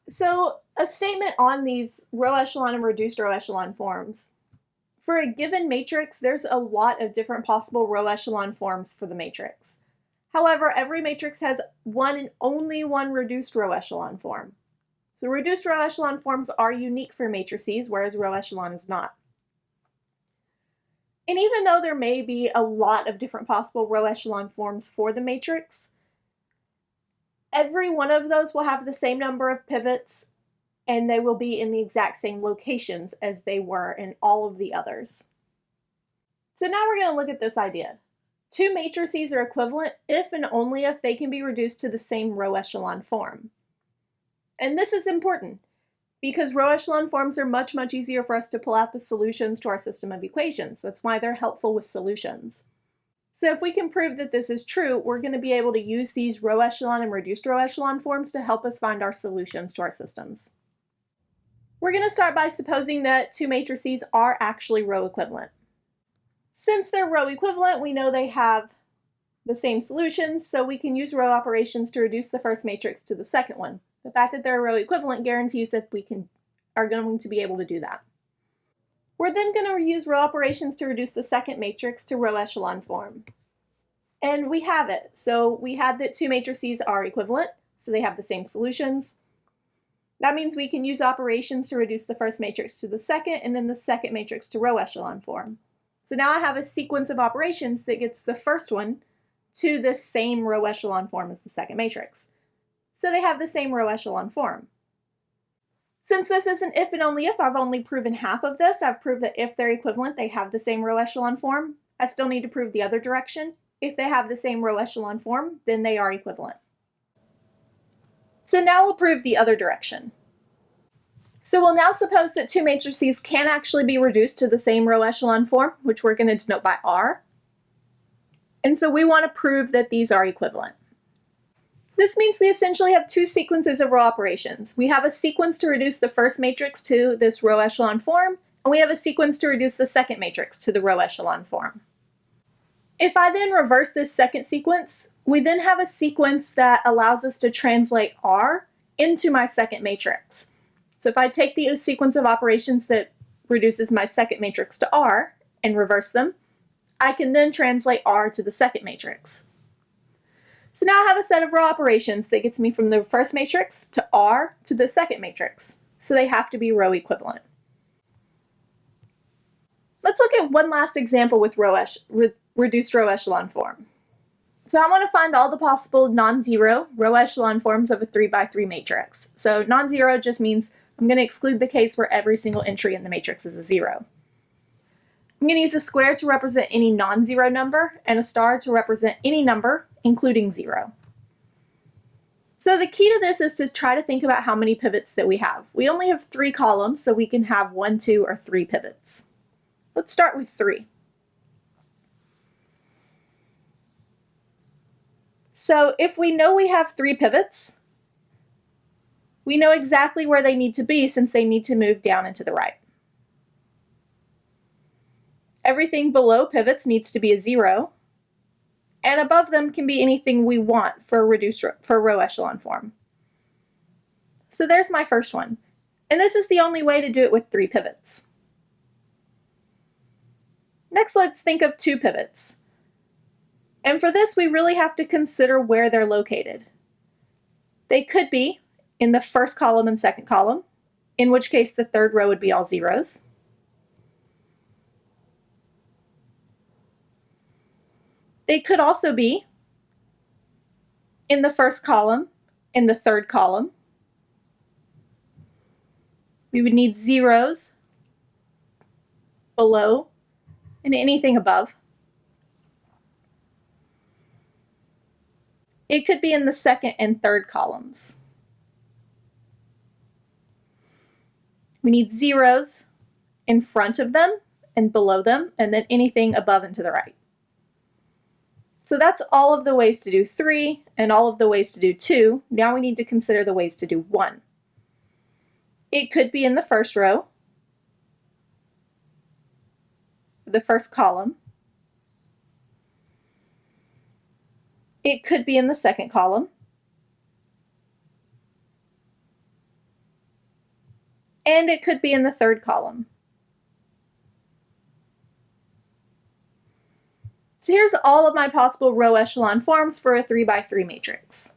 So a statement on these row echelon and reduced row echelon forms. For a given matrix, there's a lot of different possible row echelon forms for the matrix. However, every matrix has one and only one reduced row echelon form. So reduced row echelon forms are unique for matrices, whereas row echelon is not. And even though there may be a lot of different possible row echelon forms for the matrix, every one of those will have the same number of pivots, and they will be in the exact same locations as they were in all of the others. So now we're going to look at this idea. Two matrices are equivalent if and only if they can be reduced to the same row echelon form. And this is important because row echelon forms are much easier for us to pull out the solutions to our system of equations. That's why they're helpful with solutions. So if we can prove that this is true, we're going to be able to use these row echelon and reduced row echelon forms to help us find our solutions to our systems. We're going to start by supposing that two matrices are actually row equivalent. Since they're row equivalent, we know they have the same solutions, so we can use row operations to reduce the first matrix to the second one. The fact that they're row equivalent guarantees that we are going to be able to do that. We're then going to use row operations to reduce the second matrix to row echelon form. And we have it. So we had that two matrices are equivalent, so they have the same solutions. That means we can use operations to reduce the first matrix to the second, and then the second matrix to row echelon form. So now I have a sequence of operations that gets the first one to the same row echelon form as the second matrix. So they have the same row echelon form. Since this is an if and only if, I've only proven half of this. I've proved that if they're equivalent, they have the same row echelon form. I still need to prove the other direction. If they have the same row echelon form, then they are equivalent. So now we'll prove the other direction. So we'll now suppose that two matrices can actually be reduced to the same row echelon form, which we're going to denote by R. And so we want to prove that these are equivalent. This means we essentially have two sequences of row operations. We have a sequence to reduce the first matrix to this row echelon form, and we have a sequence to reduce the second matrix to the row echelon form. If I then reverse this second sequence, we then have a sequence that allows us to translate R into my second matrix. So if I take the sequence of operations that reduces my second matrix to R and reverse them, I can then translate R to the second matrix. So now I have a set of row operations that gets me from the first matrix to R to the second matrix. So they have to be row equivalent. Let's look at one last example with reduced row echelon form. So I want to find all the possible non-zero row echelon forms of a 3x3 matrix. So non-zero just means I'm going to exclude the case where every single entry in the matrix is a 0. I'm going to use a square to represent any non-zero number and a star to represent any number, including 0. So the key to this is to try to think about how many pivots that we have. We only have 3 columns, so we can have 1, 2, or 3 pivots. Let's start with 3. So if we know we have 3 pivots, we know exactly where they need to be since they need to move down and to the right. Everything below pivots needs to be a 0, and above them can be anything we want for row echelon form. So there's my first one, and this is the only way to do it with 3 pivots. Next, let's think of 2 pivots. And for this, we really have to consider where they're located. They could be in the first column and second column, in which case the third row would be all zeros. They could also be in the first column, in the third column. We would need zeros below and anything above. It could be in the second and third columns. We need zeros in front of them and below them, and then anything above and to the right. So that's all of the ways to do 3 and all of the ways to do 2. Now we need to consider the ways to do 1. It could be in the first row, the first column. It could be in the second column. and it could be in the third column. So here's all of my possible row echelon forms for a 3 by 3 matrix.